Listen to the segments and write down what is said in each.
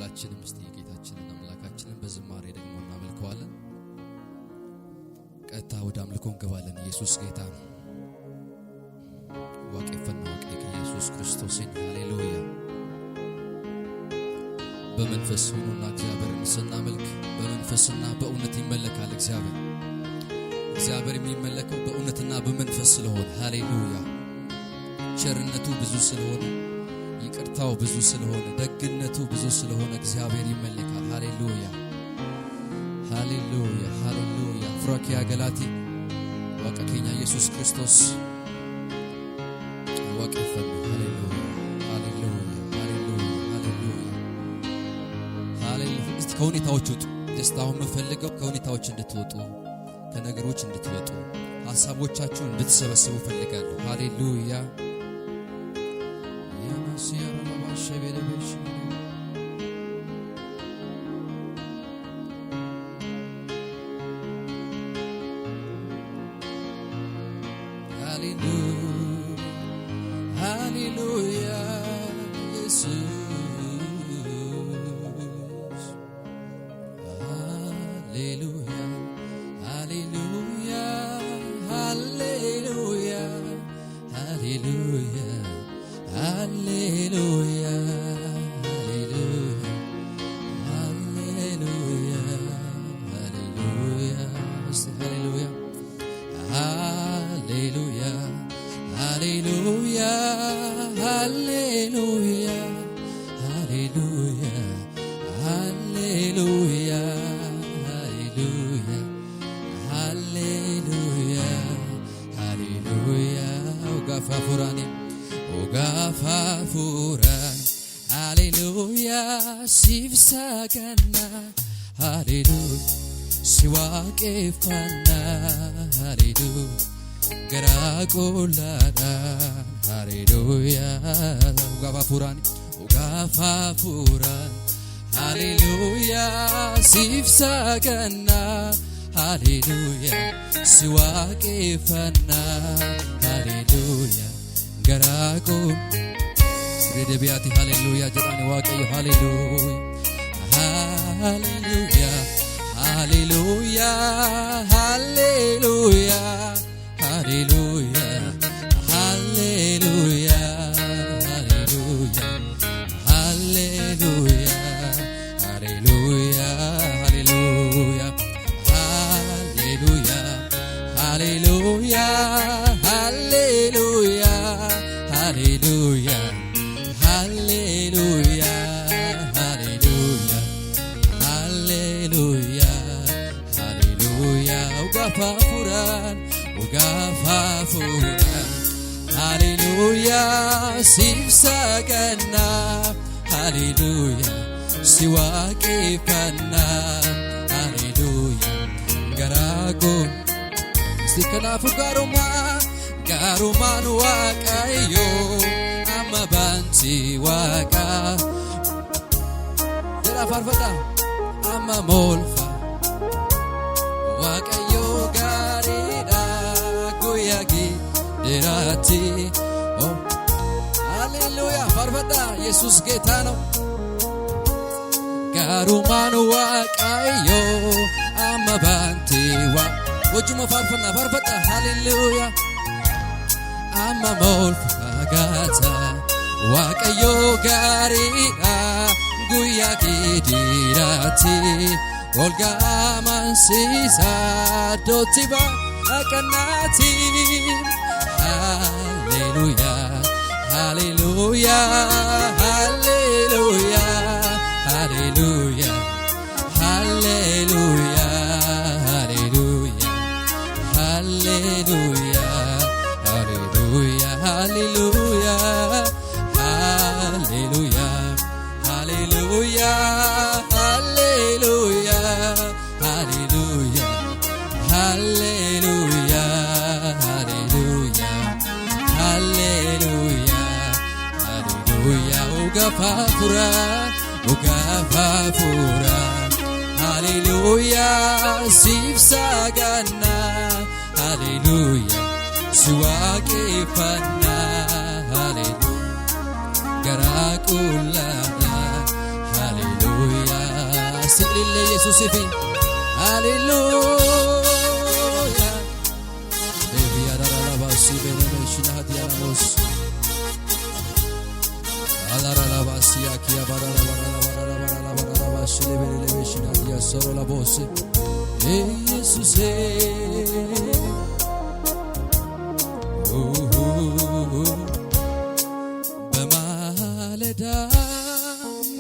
ሁላችንም እስቲ ጌታችንን አምላካችንን በዝማሬ ደግሞ እናመልከዋለን። ቀጥታ ወደ አምልኮ እንገባለን። ኢየሱስ ጌታ ነው። ዋቄፈና ዋቄ ኢየሱስ ክርስቶስን ሃሌሉያ። በመንፈስ ሆኖና እግዚአብሔርን ስናመልክ በመንፈስና በእውነት ይመለካል። እግዚአብሔር የሚመለከው በእውነትና በመንፈስ ስለሆነ ሃሌሉያ። ቸርነቱ ብዙ ስለሆነ ይቅርታው ብዙ ስለሆነ ደግነቱ ብዙ ስለሆነ እግዚአብሔር ይመለካል። ሃሌሉያ ሃሌሉያ ሃሌሉያ። ፍራኪያ ገላቲ ዋቀከኛ ኢየሱስ ክርስቶስ ዋቀፈን ሃሌሉያ ሃሌሉያ ሃሌሉያ ሃሌሉያ ሃሌሉያ። እስቲ ከሁኔታዎች ወጡ። ደስታውን መፈልገው ከሁኔታዎች እንድትወጡ ከነገሮች እንድትወጡ ሐሳቦቻችሁን እንድትሰበስቡ ፈልጋለሁ። ሃሌሉያ ያማሲያ ባባሽ በለበሽ ሃሌሉያ ኢየሱስ ሃሌሉያ ሃሌሉያ ሃሌሉያ ሃሌሉያ ሃሌሉያ ሃሌሉያ ሃሌሉያ ሃሌሉያ ሃሌሉያ ሃሌሉያ ሃሌሉያ ሃሌሉያ ሃሌሉያ ሃሌሉያ ሃሌሉያ ኦጋፋፉራኒ ኦጋፋፉራን ሃሌሉያ ሲፍሳገና ሃሌሉያ ሲዋቄፋና ሃሌሉያ ገራቆላዳ ሃሌሉያ ኦጋፋፉራን ኦጋፋፉራን ሃሌሉያ ሲፍሳገና ሃሌሉያ ሲዋቄፋና ሃሌሉያ ገራቆ ረደቢያቲ ሃሌሉያ ጀራኒ ዋቀዮ ሃሌሉያ ሃሌሉያ ሃሌሉያ ሃሌሉያ ሃሌሉያ ሃሌሉያ ሃሌሉያ ሃሌሉያ ሃሌሉያ ሃሌሉያ ሃሌሉያ ሃሌሉያ ሃሌሉያ ሃሌሉያ ሃሌሉያ ሃሌሉያ ሃሌሉያ ኦጋፋፉራን ኦጋፋፉራን ሃሌሉያ ሲፍሳገና ሃሌሉያ ሲዋቄፋና ሃሌሉያ ገራጎ ሲከናፉ ጋሩማን ዋቃዮ አማባንቲ ዋቃ ጀራፋርፈታ አማሞልፋ ዋቃዮ ጋሪዳ ጉያጊ ደራቲ ሃሌሉያ ፋርፈታ ኢየሱስ ጌታ ነው። ጋሩማን ዋቃዮ አማባንቲ ዋ ወጁሞ ፋርፈና ፋርፈታ ሃሌሉያ አማሞልፋ ጋታ ዋቃዮ ጋሪዳ ጉያጊ ደራቲ ወልጋማንሲሳ ዶቲባ አቀናቲ ሃሌሉያ ሃሌሉያ ሃሌሉያ ሃሌሉያ ሃሌሉያ ሃሌሉያ ሃሌሉያ ሃሌሉያ ሃሌሉያ ሃሌሉያ ሃሌሉያ ሃሌሉያ ሃሌሉያ ሃሌሉያ ሃሌሉያ ሃሌሉያ ሃሌሉያ ኦጋፋፉራን ኦጋፋፉራን ሃሌሉያ ሲፍሳጋና ሃሌሉያ ሲዋቄፋና ሃሌሉያ ገራቁላዳ ሃሌሉያ ኢየሱስ ይፊ ሃሌሉያ ኤቢያራራባሲ በነሽና ዲያራሞስ አላራራባሲ አኪያ ባራራባራባራባራባሲ ለበለበሽና ዲያሰሮ ላቦስ ኢየሱስ በማለዳ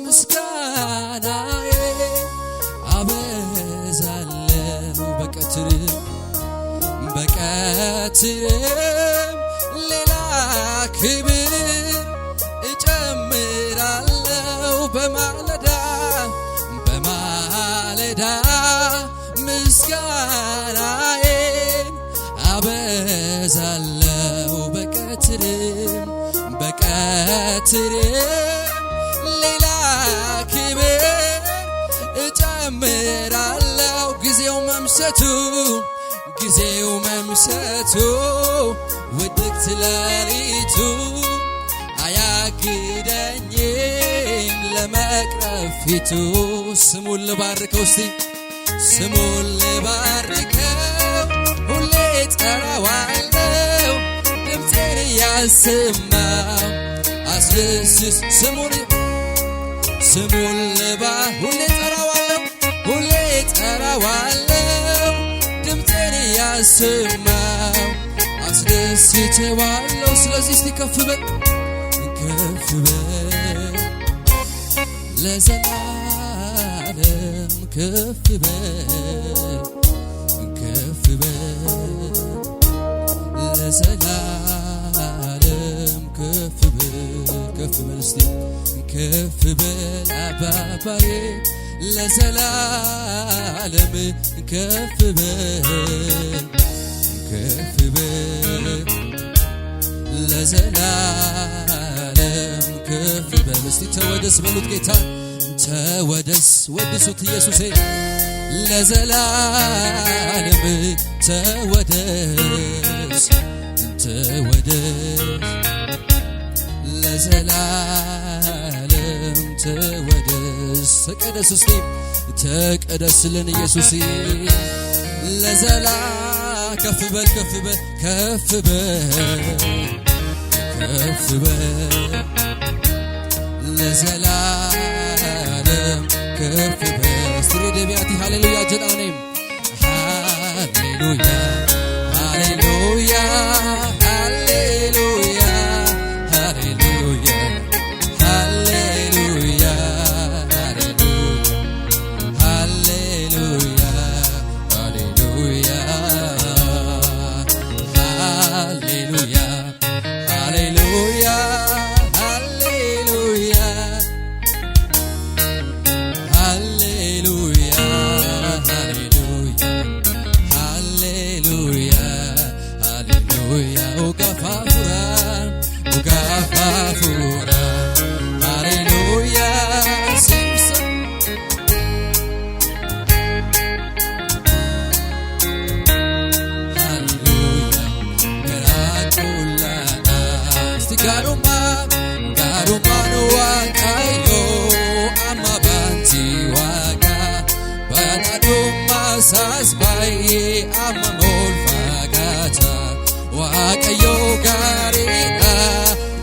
ምስጋናዬ አበዛለሁ በቀትርም ሌላ ክብር እጨምራለሁ በማለዳ ምስጋናዬን አበዛለሁ በቀትርም ሌላ ክብር እጨምራለሁ ጊዜው መምሸቱ ውድቅት ሌሊቱ አያግደኝም ለመቅረብ ፊቱ ስሙን ልባርከው እስቲ ስሙን ልባርከው ሁሌ ጠራዋለሁ ድምፄን እያሰማሁ አስደስት ስሙን ሁሌ ጠራዋለሁ ድምፄን እያሰማሁ አስደስቼዋለሁ ስለዚህ እስቲ ከፍ በል ለዘላለም ከፍ በል ለዘላለም ከፍ በል እስቲ ከፍ በል አባባዬ ለዘላለም ከፍ በል ለዘላለም ከፍ በል እስቲ ተወደስ በሉት ጌታ ተወደስ ወድሱት ኢየሱሴ ለዘላለም ተወደስ ለዘላለም ተወደስ ተቀደስ እስቲ ተቀደስልን ኢየሱሴ ለዘላ ከፍ በል ለዘላለም ከፍ በል ስትሬደቢያቲ ሃሌሉያ ጀዳኔም ሃሌሉያ ሃሌሉያ ሃሌሉያ ሃሌሉያ ሃሌሉያ ሃሌሉያ ሃሌሉያ ሃሌሉያ ሃሌሉያ Garuman wakayo amma banti waka banadum masas bayi amma molfagata wakayo garina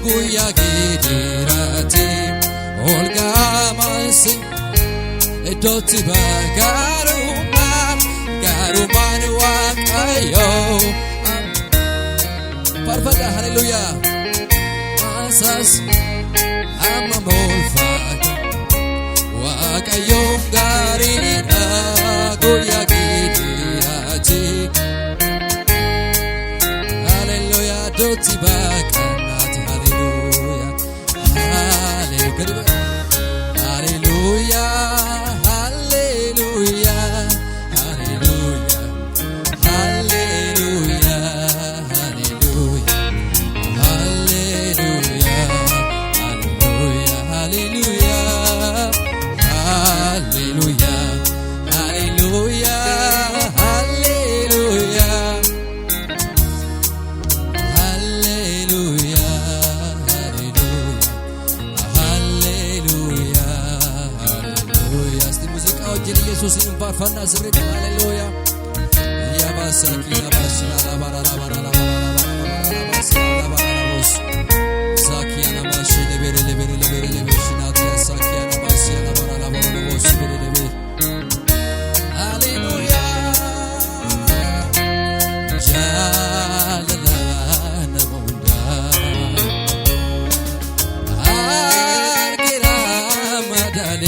guya gidirati olga mansi doti garuman wakayo parfada hallelujah masas amma molfagata wakayo garina guya gidirati hallelujah doti bakanati hallelujah hallelujah hallelujah hallelujah hallelujah hallelujah hallelujah hallelujah hallelujah hallelujah hallelujah hallelujah hallelujah ኢየሱስ እንፋርፋና ዝርግ ሃሌሉያ ያባሳኪ ያባስና ባራራባራራባራራባስ ሳኪያና ማሽ ለበረ ሽናት ሳኪያና ባሲያና ባራራባራባስ ለበረ ሃሌሉያ ጃለላ ነሞንዳ አርጌራ ማዳሌ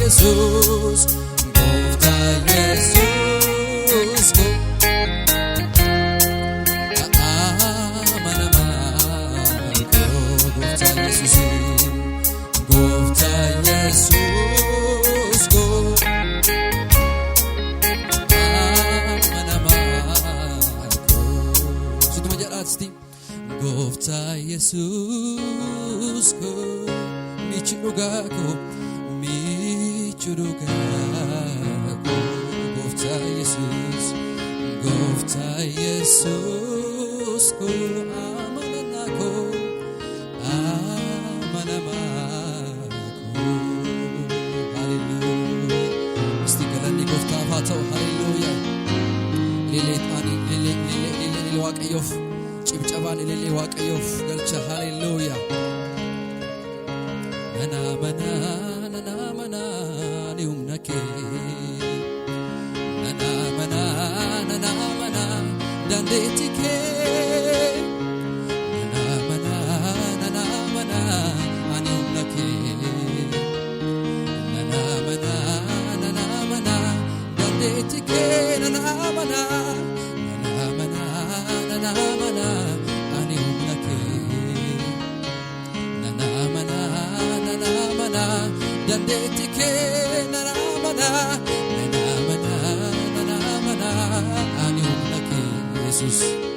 Jesus, Gofta Jesus, Gofta Jesus, Gofta Jesus, Michurugaku. Gofta Jesus, Gofta Jesus, amanako, hallelujah. Istigalani Gofta vato, hallelujah. Lele waqayof, cibcaban lele waqayof galcha, hallelujah. Mana niumnake mana dandetike mana niumnake mana dandetike mana niumnake dandetike Jesus.